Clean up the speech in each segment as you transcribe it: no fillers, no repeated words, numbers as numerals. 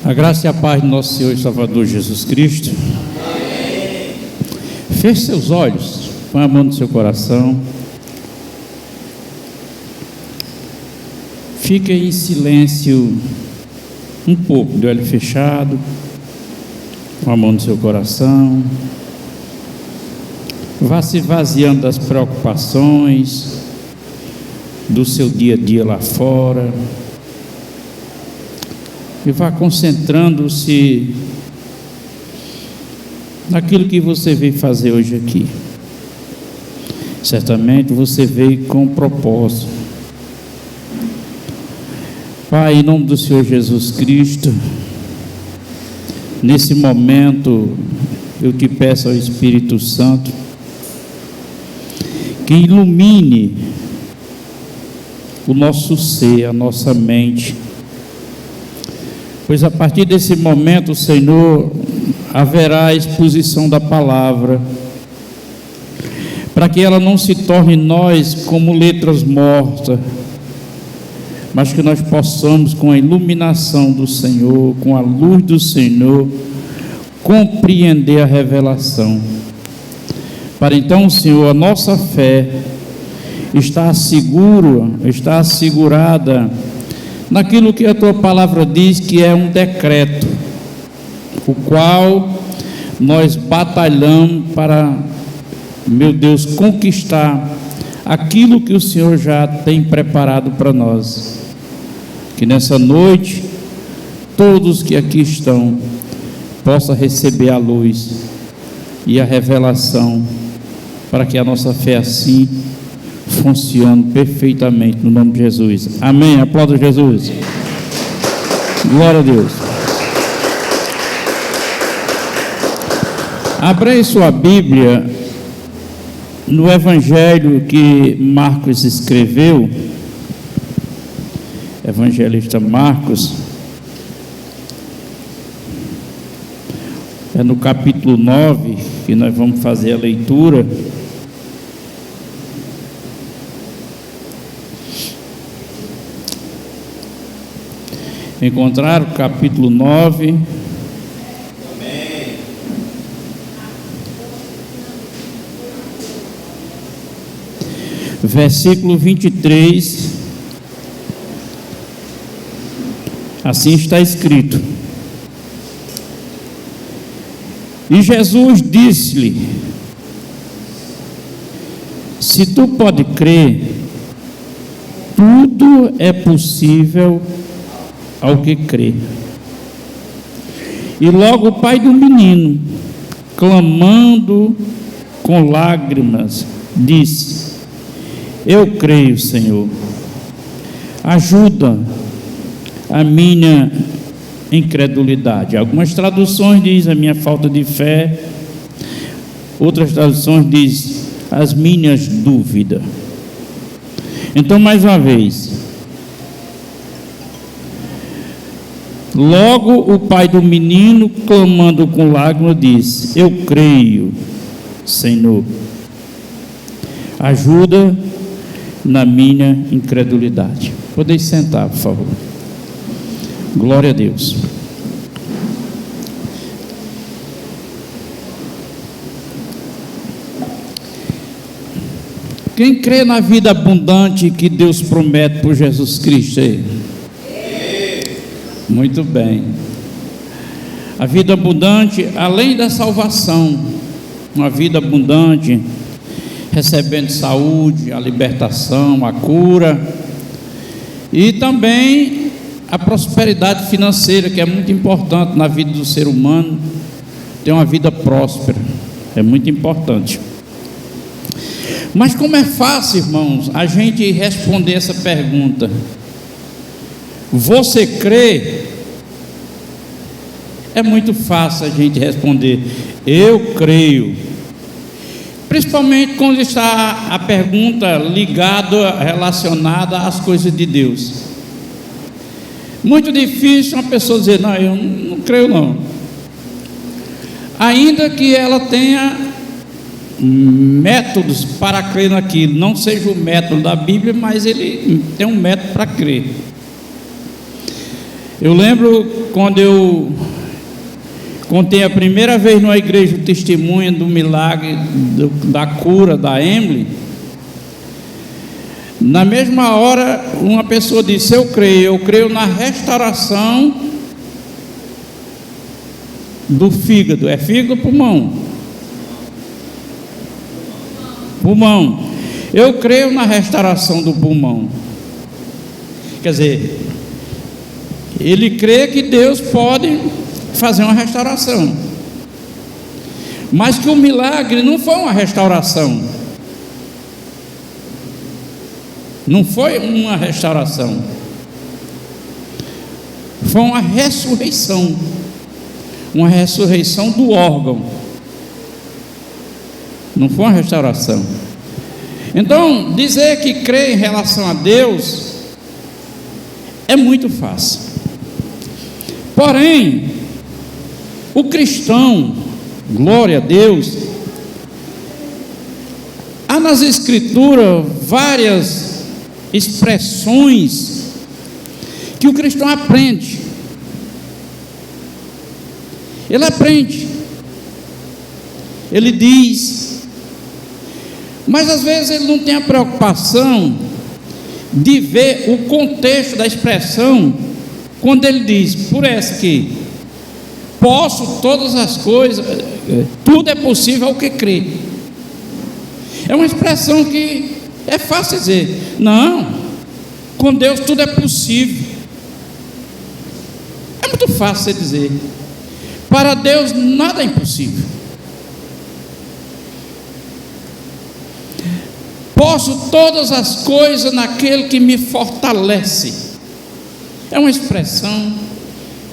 A graça e a paz do nosso Senhor e Salvador Jesus Cristo. Amém. Feche seus olhos, põe a mão no seu coração. Fique em silêncio um pouco, de olho fechado, com a mão no seu coração. Vá se esvaziando das preocupações do seu dia a dia lá fora. E vá concentrando-se naquilo que você veio fazer hoje aqui. Certamente você veio com um propósito. Pai, em nome do Senhor Jesus Cristo, nesse momento eu te peço ao Espírito Santo que ilumine o nosso ser, a nossa mente, pois a partir desse momento, Senhor, haverá a exposição da palavra, para que ela não se torne em nós como letras mortas, mas que nós possamos, com a iluminação do Senhor, com a luz do Senhor, compreender a revelação. Para então, Senhor, a nossa fé está assegurada naquilo que a tua palavra diz, que é um decreto, o qual nós batalhamos para, meu Deus, conquistar aquilo que o Senhor já tem preparado para nós. Que nessa noite, todos que aqui estão, possam receber a luz e a revelação, para que a nossa fé assim funcione perfeitamente, no nome de Jesus. Amém. Aplauda Jesus. Glória a Deus. Abra aí sua Bíblia no Evangelho que Marcos escreveu, evangelista Marcos, é no capítulo 9 que nós vamos fazer a leitura. Encontraram o capítulo 9. Amém. Versículo 23. Assim está escrito: E Jesus disse-lhe: Se tu pode crer, tudo é possível ao que crê. E logo o pai do menino, clamando com lágrimas, disse: Eu creio, Senhor, ajuda a minha incredulidade. Algumas traduções dizem a minha falta de fé, outras traduções dizem as minhas dúvidas. Então, mais uma vez, logo o pai do menino, clamando com lágrimas, disse: Eu creio, Senhor, ajuda na minha incredulidade. Podem sentar, por favor. Glória a Deus. Quem crê na vida abundante que Deus promete por Jesus Cristo aí? Muito bem. A vida abundante, além da salvação, uma vida abundante, recebendo saúde, a libertação, a cura, e também a prosperidade financeira, que é muito importante na vida do ser humano, ter uma vida próspera, é muito importante. Mas como é fácil, irmãos, a gente responder essa pergunta: você crê? É muito fácil a gente responder: eu creio. Principalmente quando está a pergunta ligada, relacionada às coisas de Deus. Muito difícil uma pessoa dizer: não, eu não creio não. Ainda que ela tenha métodos para crer naquilo, não seja o método da Bíblia, mas ele tem um método para crer. Eu lembro quando eu contei a primeira vez numa igreja o testemunho do milagre da cura da Emily. Na mesma hora, uma pessoa disse: eu creio na restauração do fígado. É fígado ou pulmão? Pulmão. Eu creio na restauração do pulmão. Quer dizer, ele crê que Deus pode fazer uma restauração, mas que o milagre não foi uma restauração, não foi uma restauração, foi uma ressurreição do órgão, não foi uma restauração. Então, dizer que crê em relação a Deus é muito fácil. Porém, o cristão, glória a Deus, há nas Escrituras várias expressões que o cristão aprende. Ele aprende, ele diz, mas às vezes ele não tem a preocupação de ver o contexto da expressão, quando ele diz, por essa aqui: posso todas as coisas, tudo é possível ao que crê. É uma expressão que é fácil dizer. Não, com Deus tudo é possível. É muito fácil você dizer. Para Deus nada é impossível. Posso todas as coisas naquele que me fortalece. É uma expressão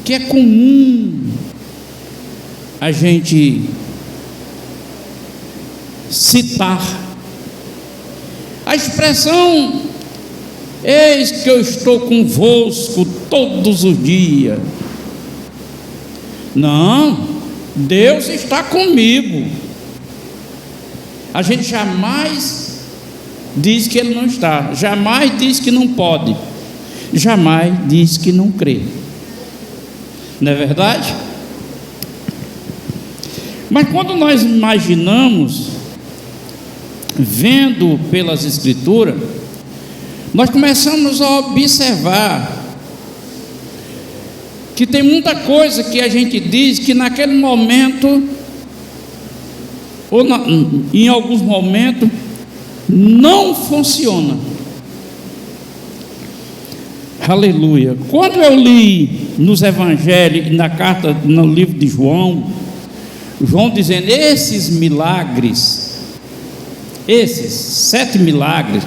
que é comum a gente citar. A expressão: eis que eu estou convosco todos os dias. Não, Deus está comigo. A gente jamais diz que Ele não está, jamais diz que não pode, jamais diz que não crê. Não é verdade? Mas quando nós imaginamos, vendo pelas Escrituras, nós começamos a observar que tem muita coisa que a gente diz que naquele momento, ou em alguns momentos, não funciona. Aleluia. Quando eu li nos evangelhos, na carta, no livro de João dizendo esses milagres, esses 7 milagres,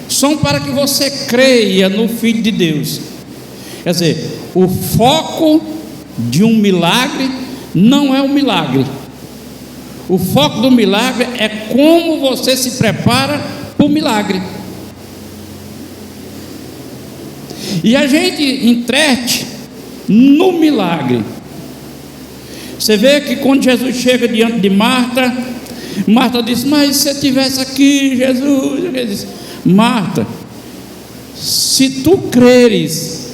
são para que você creia no Filho de Deus. Quer dizer, o foco de um milagre não é o milagre. O foco do milagre é como você se prepara para o milagre. E a gente entrete no milagre. Você vê que quando Jesus chega diante de Marta, Marta diz: mas se você estivesse aqui, Jesus. Ele diz: Marta, se tu creres,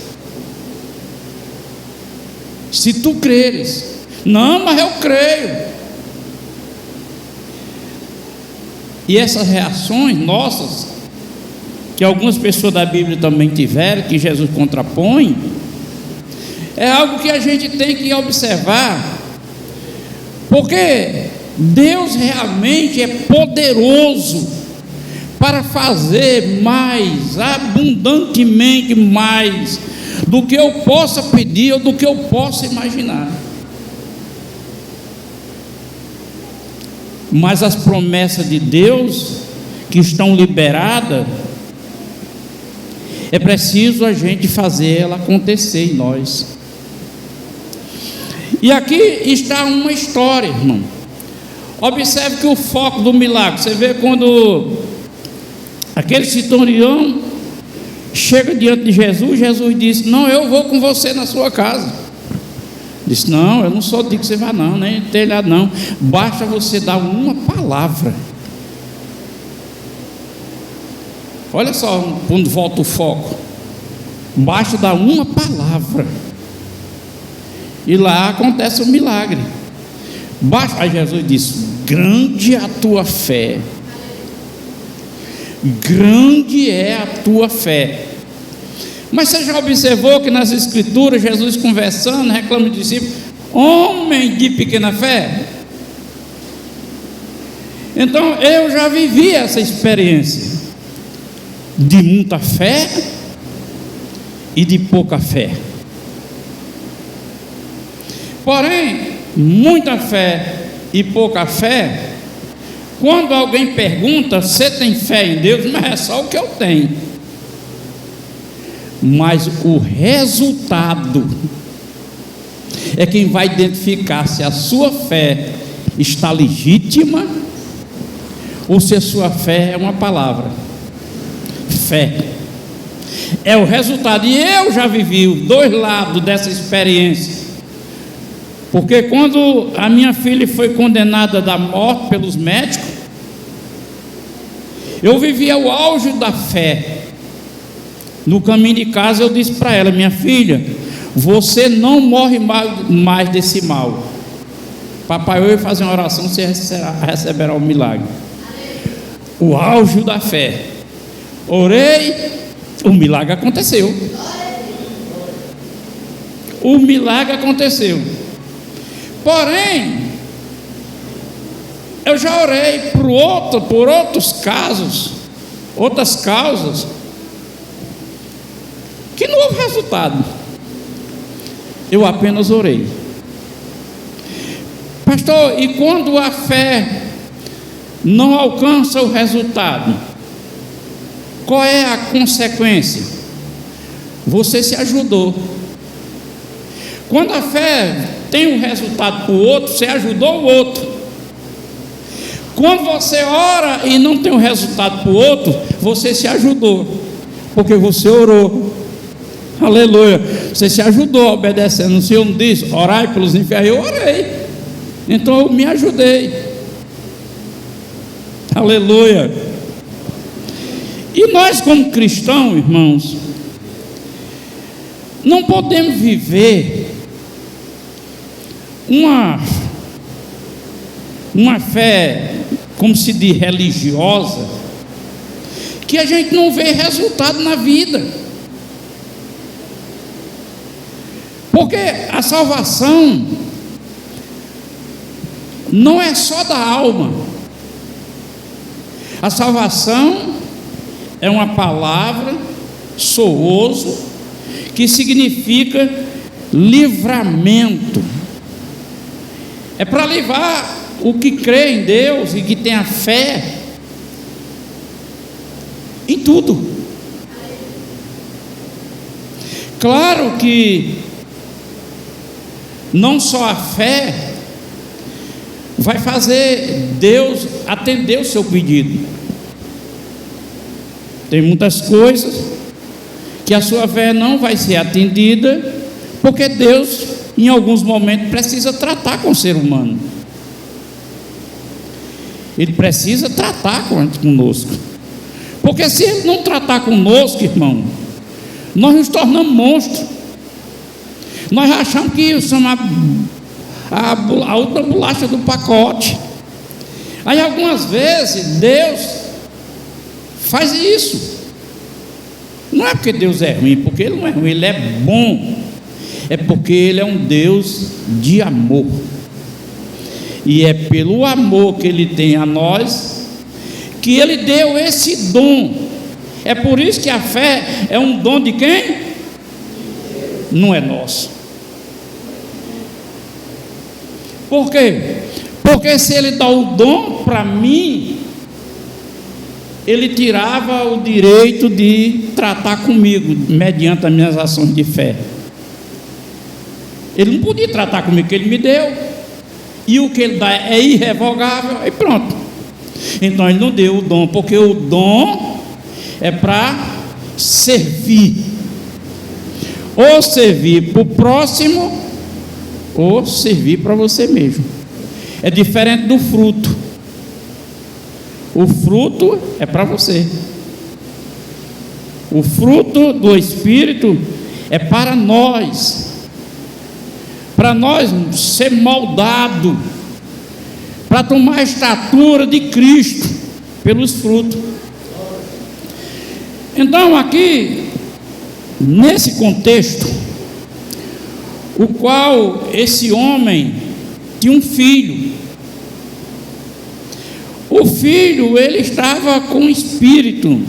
não, mas eu creio. E essas reações nossas, que algumas pessoas da Bíblia também tiveram, que Jesus contrapõe, é algo que a gente tem que observar, porque Deus realmente é poderoso para fazer mais, abundantemente mais, do que eu possa pedir ou do que eu possa imaginar. Mas as promessas de Deus que estão liberadas, é preciso a gente fazer ela acontecer em nós. E aqui está uma história, irmão. Observe que o foco do milagre, você vê quando aquele centurião chega diante de Jesus, Jesus disse: não, eu vou com você na sua casa. Disse: não, eu não só digo que você vai não, nem telhado não, basta você dar uma palavra. Olha só quando volta o foco. Basta dar uma palavra e lá acontece um milagre. Aí Jesus disse: grande é a tua fé. Grande é a tua fé. Mas você já observou que nas escrituras Jesus conversando, reclama dos discípulos: homem de pequena fé? Então eu já vivi essa experiência de muita fé e de pouca fé. Porém, muita fé e pouca fé, quando alguém pergunta: você tem fé em Deus? Mas é só o que eu tenho. Mas o resultado é quem vai identificar se a sua fé está legítima ou se a sua fé é uma palavra. Fé é o resultado. E eu já vivi os dois lados dessa experiência. Porque quando a minha filha foi condenada à morte pelos médicos, eu vivia o auge da fé. No caminho de casa eu disse para ela: minha filha, você não morre mais desse mal. Papai, eu ia fazer uma oração, você receberá o milagre. O auge da fé. Orei, o milagre aconteceu. O milagre aconteceu. Porém, eu já orei por outros casos, outras causas, que não houve resultado. Eu apenas orei. Pastor, e quando a fé não alcança o resultado, qual é a consequência? Você se ajudou. Quando a fé tem um resultado para o outro, você ajudou o outro. Quando você ora e não tem um resultado para o outro, você se ajudou, porque você orou. Aleluia. Você se ajudou obedecendo. O Senhor não disse: orai pelos enfermos? Eu orei, então eu me ajudei. Aleluia. E nós, como cristãos, irmãos, não podemos viver uma fé, como se diz, religiosa, que a gente não vê resultado na vida. Porque a salvação não é só da alma. A salvação é uma palavra sooso que significa livramento. É para livrar o que crê em Deus e que tem a fé em tudo. Claro que não só a fé vai fazer Deus atender o seu pedido. Tem muitas coisas que a sua fé não vai ser atendida, porque Deus, em alguns momentos, precisa tratar com o ser humano. Ele precisa tratar conosco. Porque se Ele não tratar conosco, irmão, nós nos tornamos monstros. Nós achamos que somos a outra bolacha do pacote. Aí algumas vezes Deus faz isso. Não é porque Deus é ruim, porque Ele não é ruim, Ele é bom. É porque Ele é um Deus de amor. E é pelo amor que Ele tem a nós que Ele deu esse dom. É por isso que a fé é um dom de quem? Não é nosso. Por quê? Porque se Ele dá o dom para mim, Ele tirava o direito de tratar comigo mediante as minhas ações de fé. Ele não podia tratar comigo, porque Ele me deu, e o que Ele dá é irrevogável, e pronto. Então Ele não deu o dom, porque o dom é para servir, ou servir para o próximo, ou servir para você mesmo. É diferente do fruto. O fruto é para você. O fruto do Espírito é para nós ser moldado, para tomar a estatura de Cristo pelos frutos. Então aqui, nesse contexto, o qual esse homem tinha um filho. O filho, ele estava com espírito.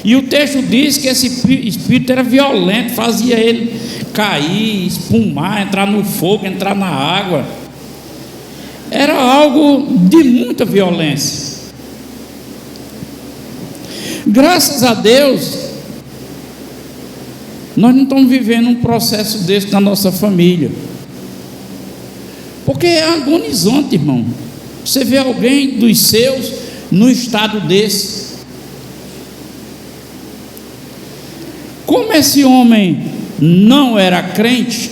E o texto diz que esse espírito era violento, fazia ele cair, espumar, entrar no fogo, entrar na água. Era algo de muita violência. Graças a Deus, nós não estamos vivendo um processo desse na nossa família, porque é agonizante, irmão. Você vê alguém dos seus no estado desse. Como esse homem não era crente,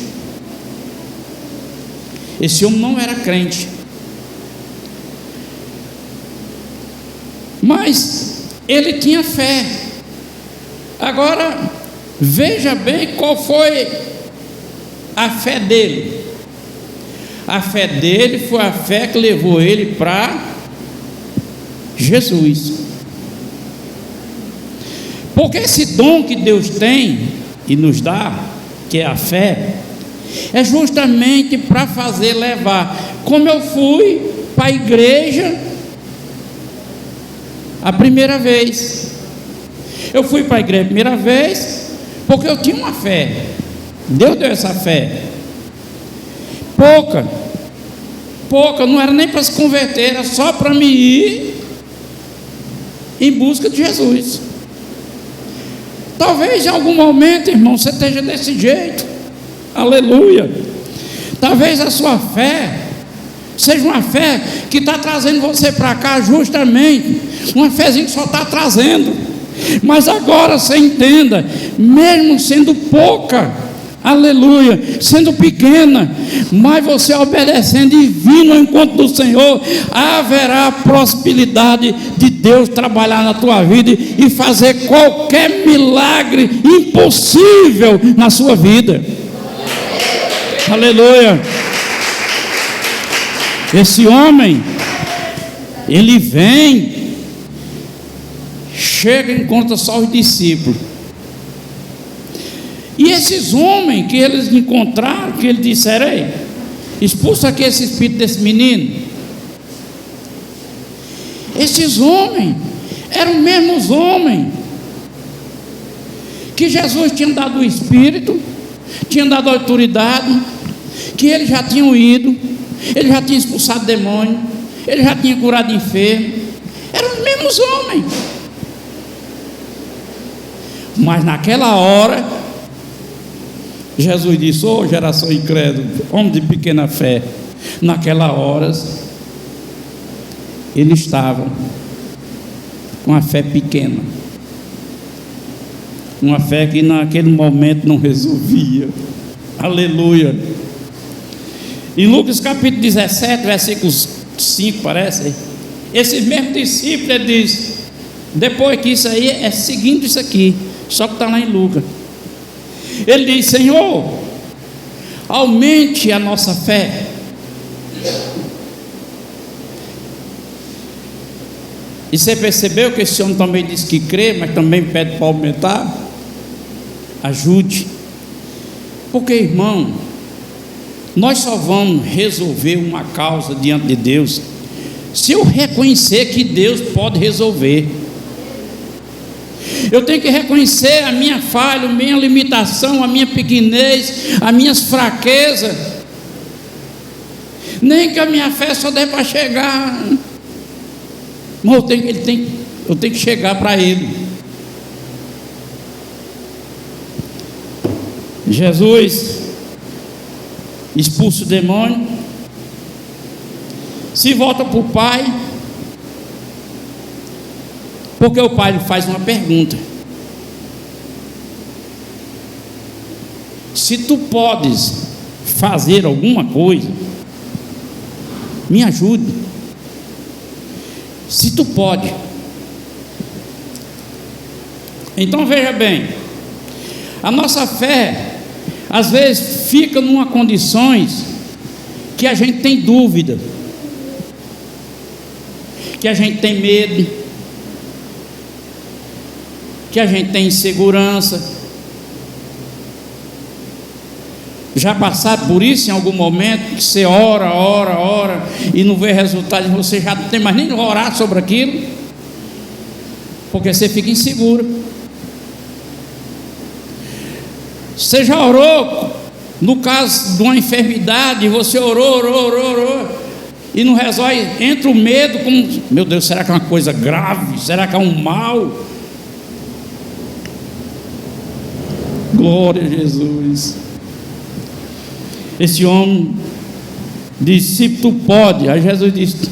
mas ele tinha fé. Agora, veja bem qual foi a fé dele. A fé dele foi a fé que levou ele para Jesus. Porque esse dom que Deus tem e nos dá, que é a fé, é justamente para fazer levar. Como eu fui para a igreja a primeira vez. Eu fui para a igreja a primeira vez porque eu tinha uma fé. Deus deu essa fé. Pouca, não era nem para se converter, era só para me ir em busca de Jesus. Talvez em algum momento, irmão, você esteja desse jeito. Aleluia. Talvez a sua fé seja uma fé que está trazendo você para cá justamente, uma fézinha que só está trazendo. Mas agora você entenda, mesmo sendo pouca, aleluia, sendo pequena, mas você obedecendo e vindo ao encontro do Senhor, haverá prosperidade de Deus trabalhar na tua vida e fazer qualquer milagre impossível na sua vida. Aleluia. Esse homem, ele vem, chega e encontra só os discípulos. E esses homens que eles encontraram, que eles disseram: ei, expulsa aqui esse espírito desse menino. Esses homens eram os mesmos homens que Jesus tinha dado o espírito, tinha dado a autoridade, que eles já tinham ido, ele já tinha expulsado demônio, ele já tinha curado enfermo. Eram os mesmos homens. Mas naquela hora, Jesus disse: ô geração incrédula, homem de pequena fé. Naquela hora, ele estava com a fé pequena, uma fé que naquele momento não resolvia. Aleluia. Em Lucas capítulo 17, versículos 5, parece, esse mesmo discípulo, ele diz, depois que isso aí é seguindo isso aqui, só que está lá em Lucas, ele diz: Senhor, aumente a nossa fé. E você percebeu que esse homem também disse que crê, mas também pede para aumentar? Ajude. Porque, irmão, nós só vamos resolver uma causa diante de Deus se eu reconhecer que Deus pode resolver. Eu tenho que reconhecer a minha falha, a minha limitação, a minha pequenez, as minhas fraquezas. Nem que a minha fé só dê para chegar, mas eu tenho que chegar para Ele. Jesus expulsa o demônio, se volta para o Pai, porque o Pai lhe faz uma pergunta: se tu podes fazer alguma coisa, me ajude. Se tu pode. Então veja bem, a nossa fé às vezes fica numa condições que a gente tem dúvida, que a gente tem medo, que a gente tem insegurança. Já passaram por isso em algum momento, que você ora e não vê resultado, e você já não tem mais nem orar sobre aquilo, porque você fica inseguro. Você já orou no caso de uma enfermidade, você orou e não resolve, entra o medo, como, meu Deus, será que é uma coisa grave? Será que é um mal? Glória a Jesus. Esse homem disse: tu pode. Aí Jesus disse: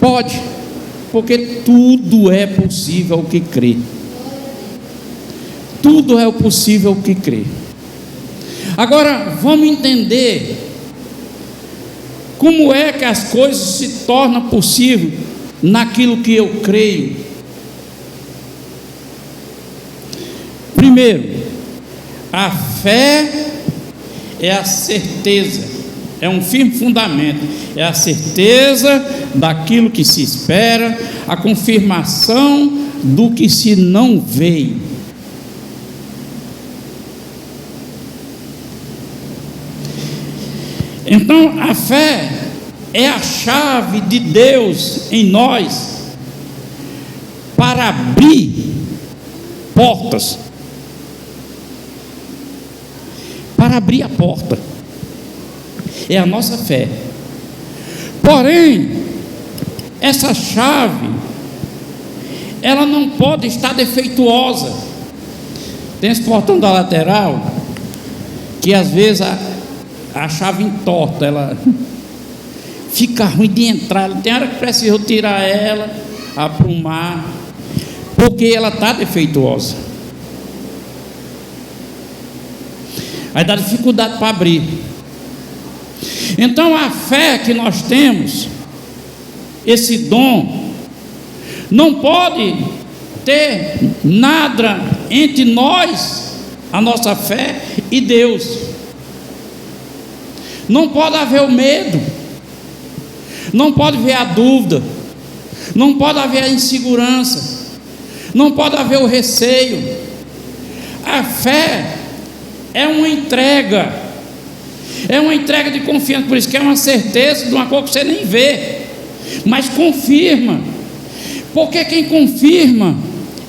pode, porque tudo é possível ao que crê. Tudo é possível ao que crê. Agora vamos entender como é que as coisas se tornam possíveis naquilo que eu creio. Primeiro, a fé é a certeza, é um firme fundamento, é a certeza daquilo que se espera, a confirmação do que se não vê. Então a fé é a chave de Deus em nós para abrir portas, para abrir a porta. É a nossa fé. Porém, essa chave, ela não pode estar defeituosa. Tem esse portão da lateral, que às vezes a chave entorta, ela fica ruim de entrar. Tem hora que precisa tirar ela, aprumar, porque ela está defeituosa. Aí dá dificuldade para abrir. Então a fé que nós temos, esse dom, não pode ter nada entre nós, a nossa fé e Deus. Não pode haver o medo, não pode haver a dúvida, não pode haver a insegurança, não pode haver o receio. A fé é uma entrega de confiança. Por isso que é uma certeza de uma coisa que você nem vê, mas confirma, porque quem confirma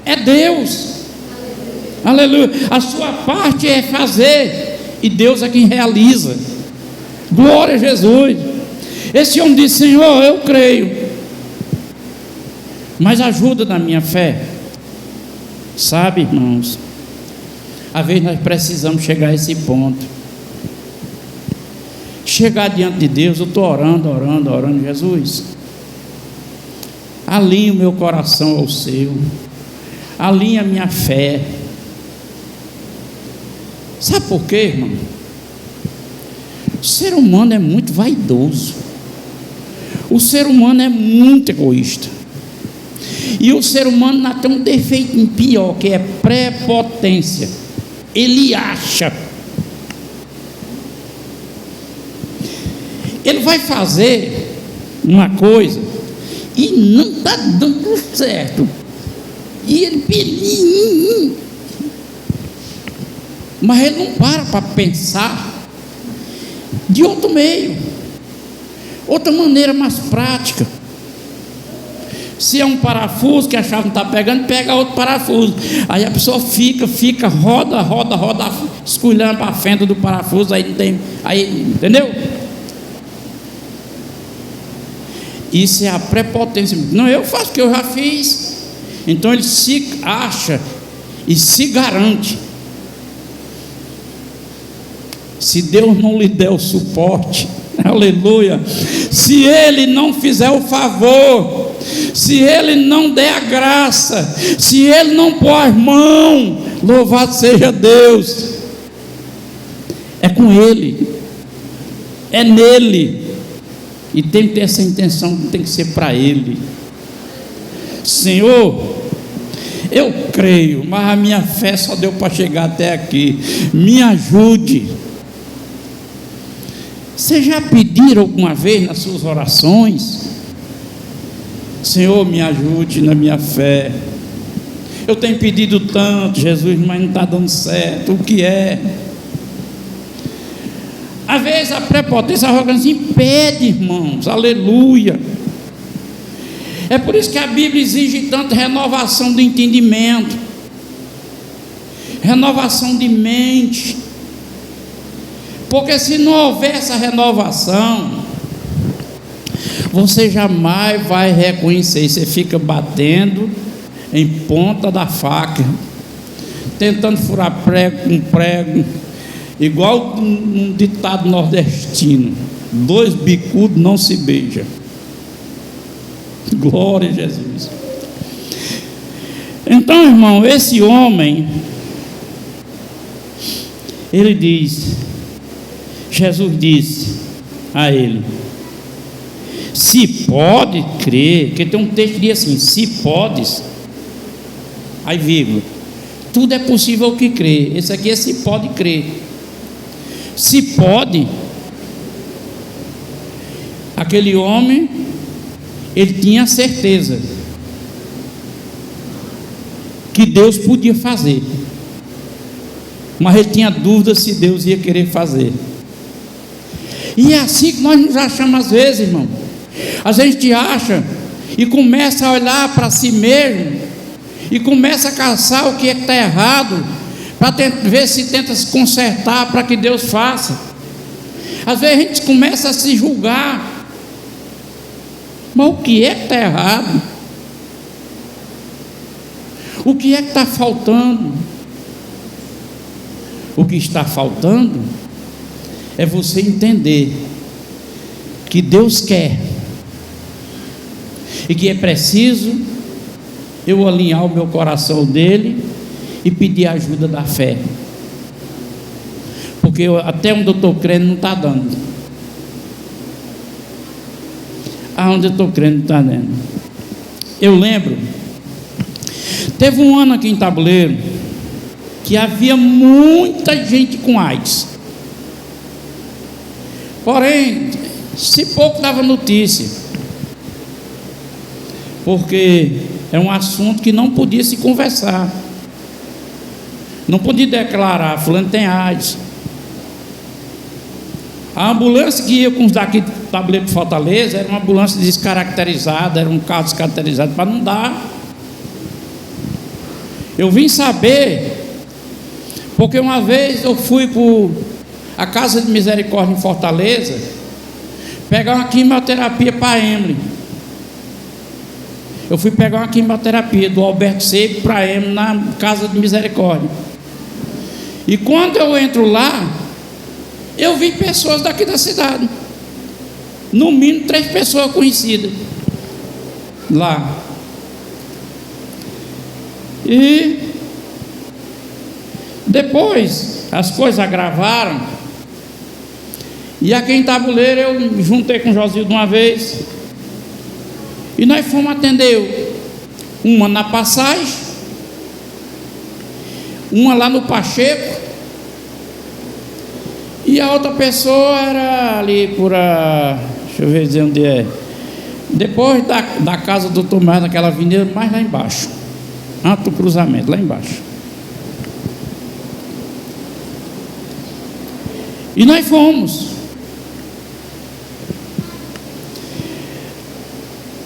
é Deus. Aleluia. A sua parte é fazer, e Deus é quem realiza. Glória a Jesus. Esse homem disse: Senhor, eu creio, mas ajuda na minha fé. Sabe, irmãos, às vezes nós precisamos chegar a esse ponto, chegar diante de Deus. Eu estou orando, Jesus, alinha o meu coração ao seu, alinha a minha fé. Sabe por quê, irmão? O ser humano é muito vaidoso, o ser humano é muito egoísta, e o ser humano ainda tem um defeito pior, que é prepotência. Ele acha, ele vai fazer uma coisa e não está dando certo, e ele mas ele não para pensar de outro meio, outra maneira mais prática. Se é um parafuso que a chave não está pegando, pega outro parafuso. Aí a pessoa fica, roda, esculhando para a fenda do parafuso, aí não tem, aí, entendeu? Isso é a prepotência. Não, eu faço o que eu já fiz. Então ele se acha e se garante. Se Deus não lhe der o suporte, aleluia, se Ele não fizer o favor, se Ele não der a graça, se Ele não pôr as mãos, louvado seja Deus. É com Ele, é nele, e tem que ter essa intenção, tem que ser para Ele. Senhor, Eu creio, mas a minha fé só deu para chegar até aqui. Me ajude. Vocês já pediram alguma vez nas suas orações? Senhor, me ajude na minha fé. Eu tenho pedido tanto, Jesus, mas não está dando certo. O que é? Às vezes a prepotência, a arrogância impede, irmãos. Aleluia. É por isso que a Bíblia exige tanto renovação do entendimento, renovação de mente. Porque se não houver essa renovação, você jamais vai reconhecer. Você fica batendo em ponta da faca, tentando furar prego com prego, igual um ditado nordestino: dois bicudos não se beijam. Glória a Jesus. Então, irmão, esse homem, ele diz, Jesus disse a ele: se pode crer, porque tem um texto que diz assim: se podes, aí vírgula, tudo é possível que crê. Esse aqui é se pode crer. Se pode, aquele homem, ele tinha certeza que Deus podia fazer, mas ele tinha dúvida se Deus ia querer fazer. E é assim que nós nos achamos às vezes, irmão. Às vezes a gente acha e começa a olhar para si mesmo e começa a caçar o que é que está errado, para ver se tenta se consertar para que Deus faça. Às vezes a gente começa a se julgar, mas o que é que está errado? O que é que está faltando? O que está faltando é você entender que Deus quer e que é preciso eu alinhar o meu coração dele e pedir a ajuda da fé, porque até onde eu estou crendo não está dando. Aonde eu estou crendo não está dando. Eu lembro, teve um ano aqui em Tabuleiro que havia muita gente com AIDS, porém se pouco dava notícia, porque é um assunto que não podia se conversar, não podia declarar: fulano tem AIDS. A ambulância que ia com os daqui de Tabuleiro de Fortaleza era uma ambulância descaracterizada, era um carro descaracterizado para não dar. Eu vim saber porque uma vez eu fui para a Casa de Misericórdia em Fortaleza pegar uma quimioterapia para a Emily. Eu fui pegar uma quimioterapia do Alberto Seco para a Emily na Casa de Misericórdia. E quando eu entro lá, eu vi pessoas daqui da cidade, no mínimo 3 pessoas conhecidas lá. E depois as coisas agravaram, e aqui em Tabuleiro eu me juntei com o Josildo uma vez, e nós fomos atender uma na Passagem, uma lá no Pacheco, e a outra pessoa era ali por deixa eu ver dizer onde é, depois da casa do Dr. Mais, naquela avenida mais lá embaixo, antes do cruzamento, lá embaixo. E nós fomos.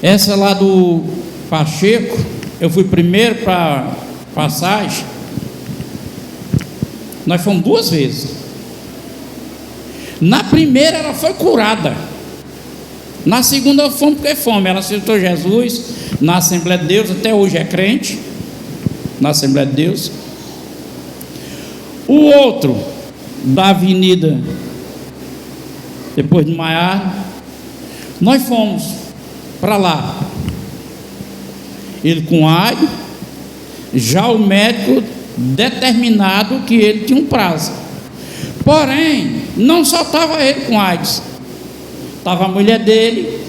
Essa lá do Pacheco, eu fui primeiro para Passagem. Nós fomos 2 vezes. Na primeira ela foi curada. Na segunda fomos porque fomos. Ela aceitou Jesus na Assembleia de Deus, até hoje é crente na Assembleia de Deus. O outro da avenida, depois de Maiar, nós fomos para lá, ele com AIDS, já o médico determinado que ele tinha um prazo. Porém, não só estava ele com AIDS, estava a mulher dele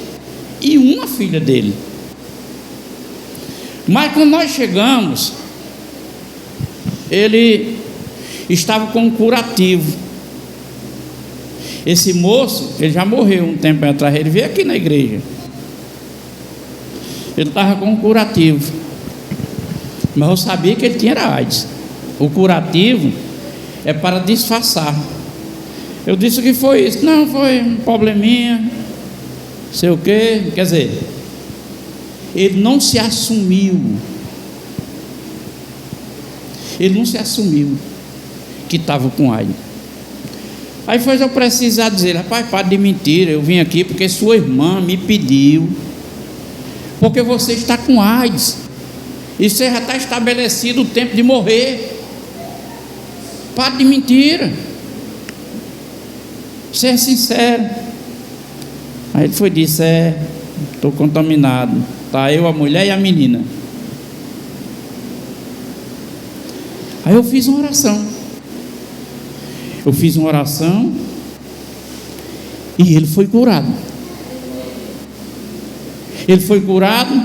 e uma filha dele. Mas quando nós chegamos, ele estava com um curativo. Esse moço, ele já morreu um tempo atrás, ele veio aqui na igreja. Ele estava com um curativo, mas eu sabia que ele tinha AIDS. O curativo é para disfarçar. Eu disse: o que foi isso? Não, foi um probleminha, sei o quê. Quer dizer, ele não se assumiu. Ele não se assumiu que estava com AIDS. Aí foi eu precisar dizer: rapaz, para de mentira, eu vim aqui porque sua irmã me pediu, porque você está com AIDS, e você já está estabelecido o tempo de morrer. Para de mentira, seja sincero. Aí ele foi e disse: estou contaminado, tá, eu, a mulher e a menina. Aí eu fiz uma oração. E ele foi curado. Ele foi curado,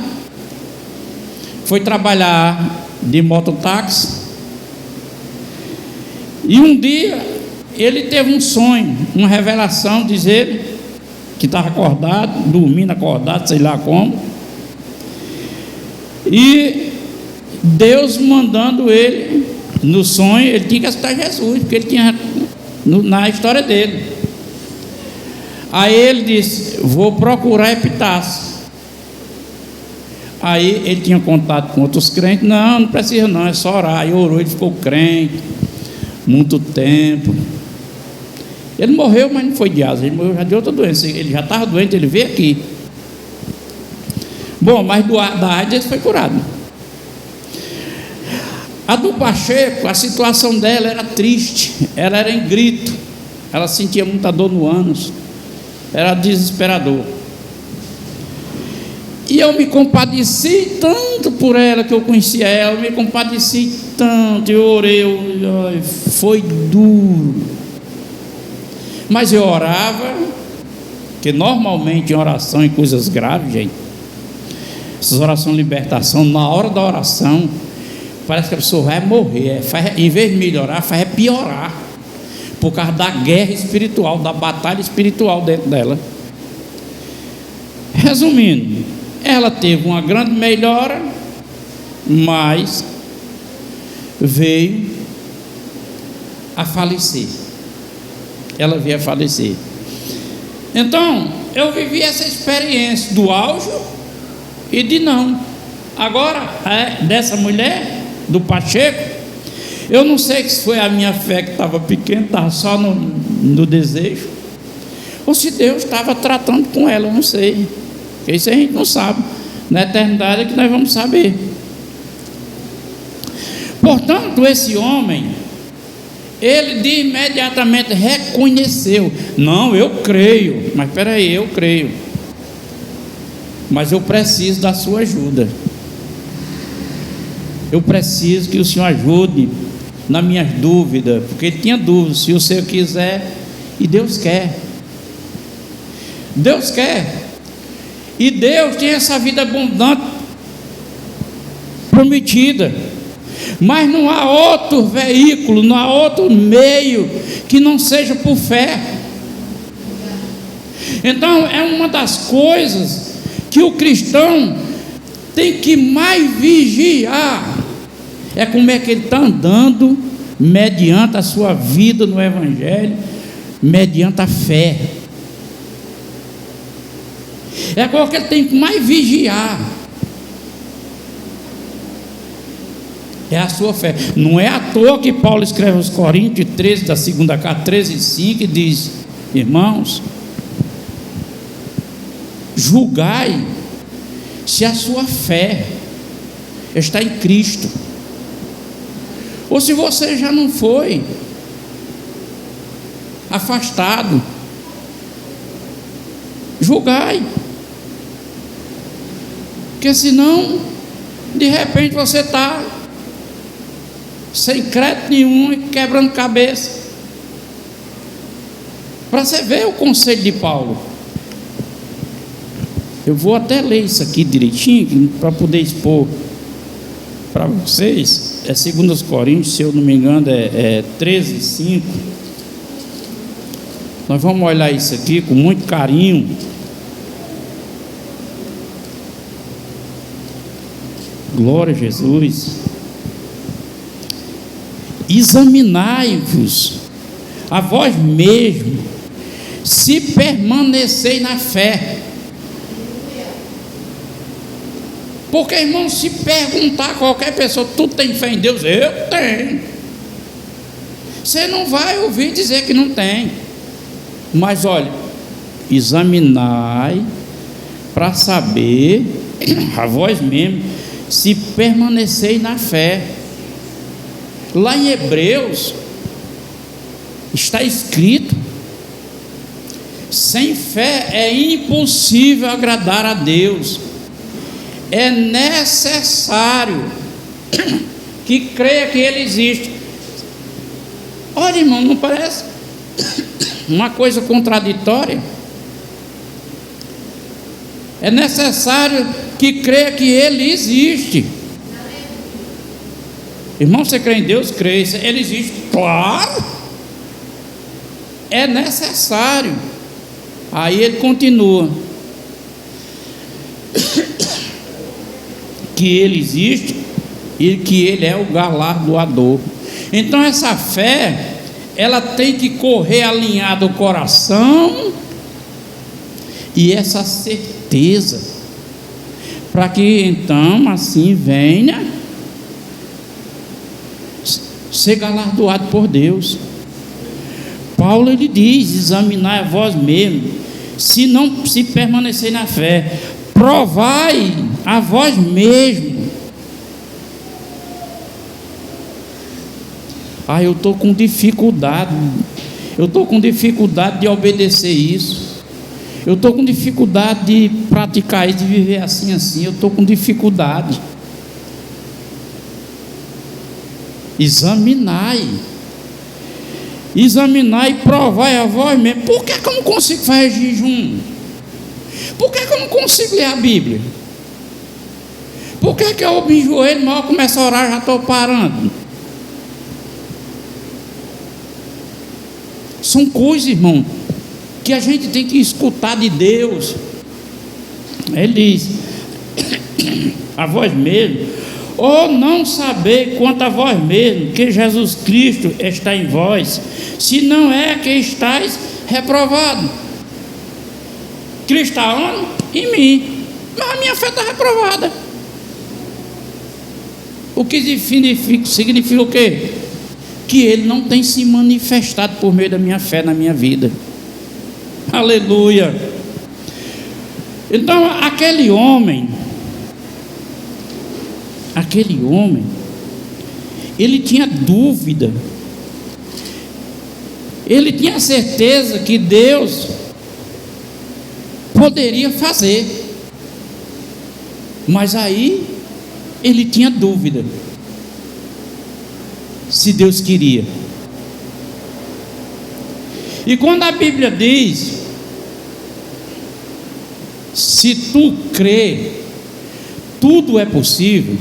foi trabalhar de mototáxi. E um dia ele teve um sonho, uma revelação, diz ele, que estava acordado, dormindo acordado, sei lá como. E Deus mandando ele no sonho, ele tinha que aceitar Jesus, porque ele tinha na história dele. Aí ele disse: vou procurar Epitácio. Aí ele tinha contato com outros crentes. Não precisa não, é só orar. Aí orou, ele ficou crente muito tempo. Ele morreu, mas não foi de asma, ele morreu já de outra doença. Ele já estava doente, ele veio aqui. Bom, mas da AIDS ele foi curado. A do Pacheco, a situação dela era triste, ela era em grito, ela sentia muita dor no ânus, era desesperador. E eu me compadeci tanto por ela, que eu conhecia ela, eu me compadeci tanto, eu orei, foi duro. Mas eu orava, que normalmente em oração, em coisas graves, gente, essas orações de libertação, na hora da oração, parece que a pessoa vai morrer, em vez de melhorar, faz piorar, por causa da guerra espiritual, da batalha espiritual dentro dela. Resumindo, ela teve uma grande melhora, mas veio a falecer. Ela veio a falecer. Então, eu vivi essa experiência do auge e de não. Agora, dessa mulher, do Pacheco, eu não sei se foi a minha fé que estava pequena, estava só no desejo, ou se Deus estava tratando com ela, eu não sei. Isso a gente não sabe. Na eternidade é que nós vamos saber. Portanto, esse homem, ele de imediatamente reconheceu: não, eu creio, mas espera aí, eu creio, mas eu preciso da sua ajuda. Eu preciso que o Senhor ajude nas minhas dúvidas, porque ele tinha dúvidas, se o Senhor quiser, e Deus quer. Deus quer. E Deus tem essa vida abundante prometida. Mas não há outro veículo, não há outro meio que não seja por fé. Então é uma das coisas que o cristão tem que mais vigiar, é como é que ele está andando mediante a sua vida no Evangelho, mediante a fé. É coisa que ele tem que mais vigiar, é a sua fé. Não é à toa que Paulo escreve aos Coríntios 13, da segunda carta, 13:5, e diz: irmãos, julgai se a sua fé está em Cristo, ou se você já não foi afastado. Julgai, porque senão de repente você está sem crédito nenhum e quebrando cabeça. Para você ver o conselho de Paulo, eu vou até ler isso aqui direitinho para poder expor. para vocês, é 2 Coríntios, se eu não me engano, é 13:5. Nós vamos olhar isso aqui com muito carinho. Glória a Jesus. Examinai-vos a vós mesmos, se permaneceis na fé. Porque, irmão, se perguntar a qualquer pessoa, tu tem fé em Deus? Eu tenho. Você não vai ouvir dizer que não tem. Mas olha, examinai para saber a vós mesmos se permaneceis na fé. Lá em Hebreus está escrito: sem fé é impossível agradar a Deus. É necessário que creia que Ele existe. Olha, irmão, não parece uma coisa contraditória? É necessário que creia que Ele existe. Irmão, você crê em Deus? Crê. Ele existe? Claro. É necessário. Aí ele continua: que Ele existe e que Ele é o galardoador. Então essa fé, ela tem que correr alinhada ao coração, e essa certeza, para que então assim venha ser galardoado por Deus. Paulo, ele diz: examinai a vós mesmos, se permanecer na fé, provai a vós mesmos. Eu estou com dificuldade, de obedecer isso, eu estou com dificuldade de praticar isso, de viver assim, eu estou com dificuldade. Examinai e provai a vós mesmo. Por que eu não consigo fazer jejum? Por que eu não consigo ler a Bíblia? Por que eu me enjoelho, mal começo a orar, já estou parando? São coisas, irmão, que a gente tem que escutar de Deus. Ele diz: a vós mesmo, ou não saber quanto a vós mesmo que Jesus Cristo está em vós, se não é que estáis reprovados. Cristo está onde? Em mim, mas a minha fé está reprovada. O que significa o quê? Que Ele não tem se manifestado por meio da minha fé na minha vida. Aleluia. Então aquele homem, ele tinha dúvida, ele tinha certeza que Deus poderia fazer, mas aí ele tinha dúvida se Deus queria. E quando a Bíblia diz: se tu crê, tudo é possível,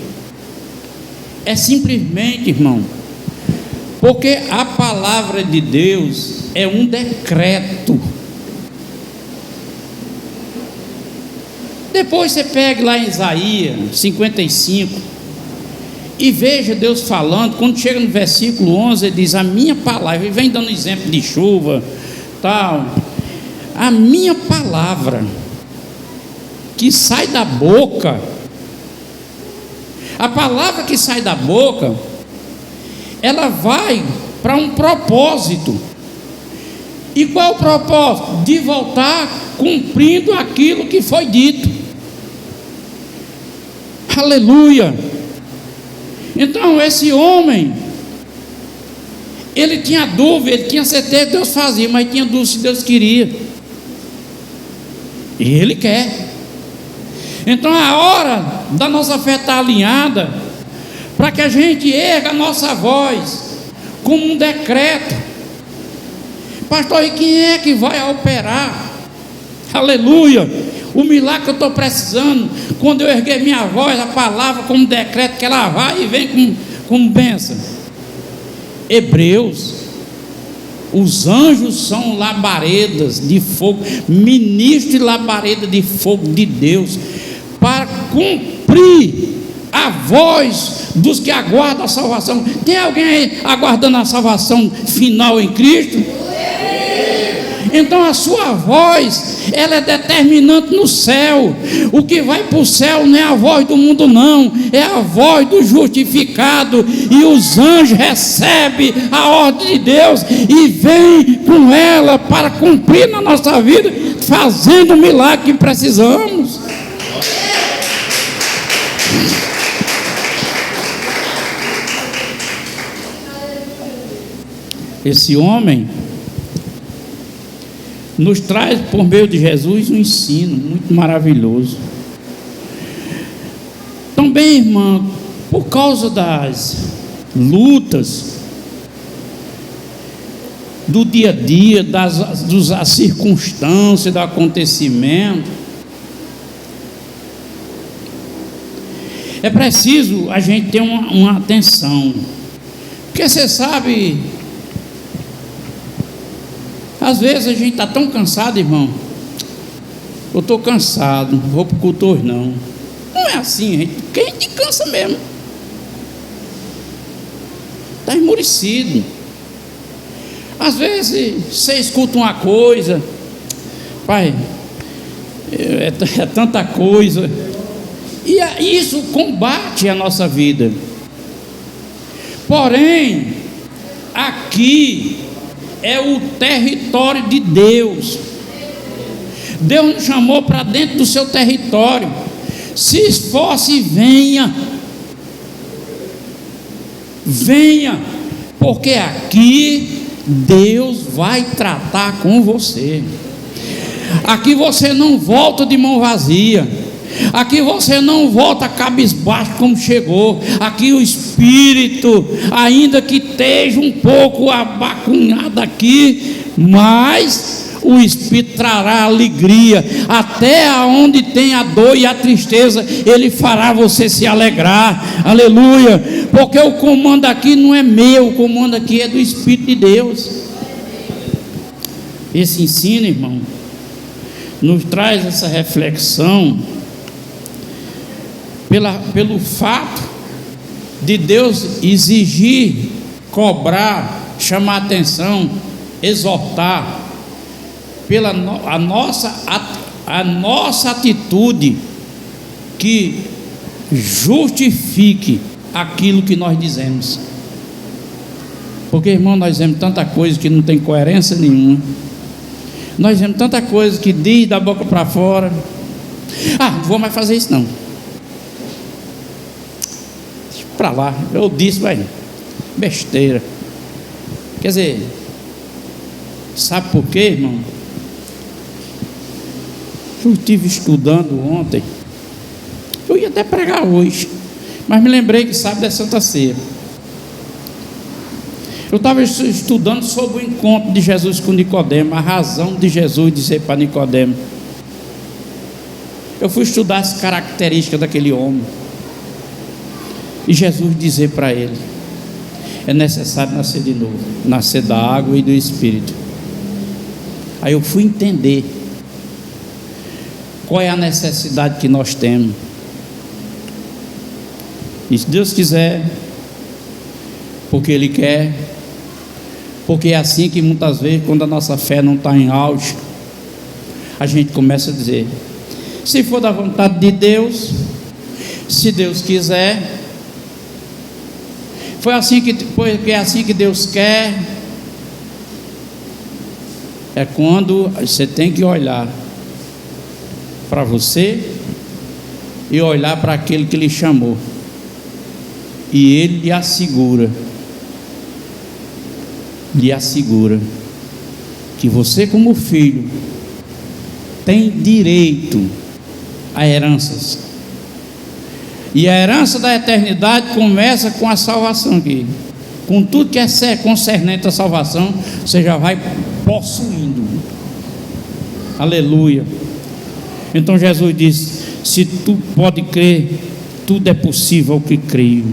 é simplesmente, irmão, porque a palavra de Deus é um decreto. Depois você pega lá em Isaías 55 e veja Deus falando. Quando chega no versículo 11, ele diz: a minha palavra, ele vem dando exemplo de chuva, tal, a minha palavra que sai da boca, a palavra que sai da boca, ela vai para um propósito. E qual é o propósito? De voltar cumprindo aquilo que foi dito. Aleluia. Então esse homem, ele tinha dúvida, ele tinha certeza que Deus fazia, mas tinha dúvida se Deus queria. E Ele quer. Então a hora da nossa fé estar alinhada, para que a gente erga a nossa voz como um decreto. Pastor, e quem é que vai operar? Aleluia. O milagre que eu estou precisando, quando eu erguer minha voz, a palavra como decreto, que ela vai e vem como bênção. Hebreus, os anjos são labaredas de fogo, ministros de labareda de fogo de Deus, para cumprir a voz dos que aguardam a salvação. Tem alguém aí aguardando a salvação final em Cristo? Então a sua voz, ela é determinante no céu. O que vai para o céu não é a voz do mundo não, é a voz do justificado, e os anjos recebem a ordem de Deus e vêm com ela para cumprir na nossa vida, fazendo o milagre que precisamos. Esse homem nos traz, por meio de Jesus, um ensino muito maravilhoso. Também, irmã, por causa das lutas do dia a dia, das circunstâncias, do acontecimento, é preciso a gente ter uma atenção, porque você sabe, às vezes a gente está tão cansado, irmão. Eu estou cansado, não vou para o culto hoje não. Não é assim, porque a gente cansa mesmo. Está esmorecido. Às vezes você escuta uma coisa, pai, é tanta coisa, e isso combate a nossa vida. Porém, aqui é o território de Deus. Deus nos chamou para dentro do seu território. Se esforce e venha. Venha, porque aqui Deus vai tratar com você. Aqui você não volta de mão vazia. Aqui você não volta cabisbaixo como chegou. Aqui o Espírito, ainda que esteja um pouco abacunhado aqui, mas o Espírito trará alegria. Até aonde tem a dor e a tristeza, Ele fará você se alegrar. Aleluia. Porque o comando aqui não é meu, o comando aqui é do Espírito de Deus. Esse ensino, irmão, nos traz essa reflexão pelo fato de Deus exigir, cobrar, chamar atenção, exortar, pela a nossa atitude que justifique aquilo que nós dizemos. Porque, irmão, nós dizemos tanta coisa que não tem coerência nenhuma. Nós dizemos tanta coisa que diz da boca para fora. Não vou mais fazer isso não. Para lá, eu disse, vai, besteira. Quer dizer, sabe por quê, irmão? Eu estive estudando ontem. Eu ia até pregar hoje, mas me lembrei que sábado é Santa Ceia. Eu estava estudando sobre o encontro de Jesus com Nicodemo, a razão de Jesus dizer para Nicodemo. Eu fui estudar as características daquele homem. E Jesus dizer para ele: é necessário nascer de novo, nascer da água e do Espírito. Aí eu fui entender qual é a necessidade que nós temos. E se Deus quiser, porque Ele quer, porque é assim que muitas vezes, quando a nossa fé não está em auge, a gente começa a dizer: se for da vontade de Deus, se Deus quiser. Porque é assim que Deus quer. É quando você tem que olhar para você e olhar para aquele que lhe chamou, e Ele lhe assegura que você, como filho, tem direito a heranças. E a herança da eternidade começa com a salvação aqui. Com tudo que é concernente à salvação, você já vai possuindo. Aleluia. Então Jesus disse: se tu pode crer, tudo é possível ao que creio.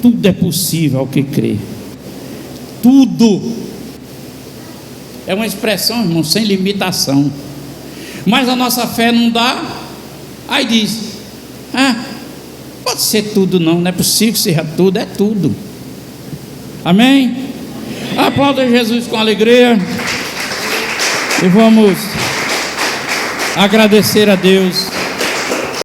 Tudo é possível ao que crê. Tudo. É uma expressão, irmão, sem limitação. Mas a nossa fé não dá. Aí diz: pode ser tudo não, não é possível que seja tudo, é tudo. Amém? Aplauda Jesus com alegria. E vamos agradecer a Deus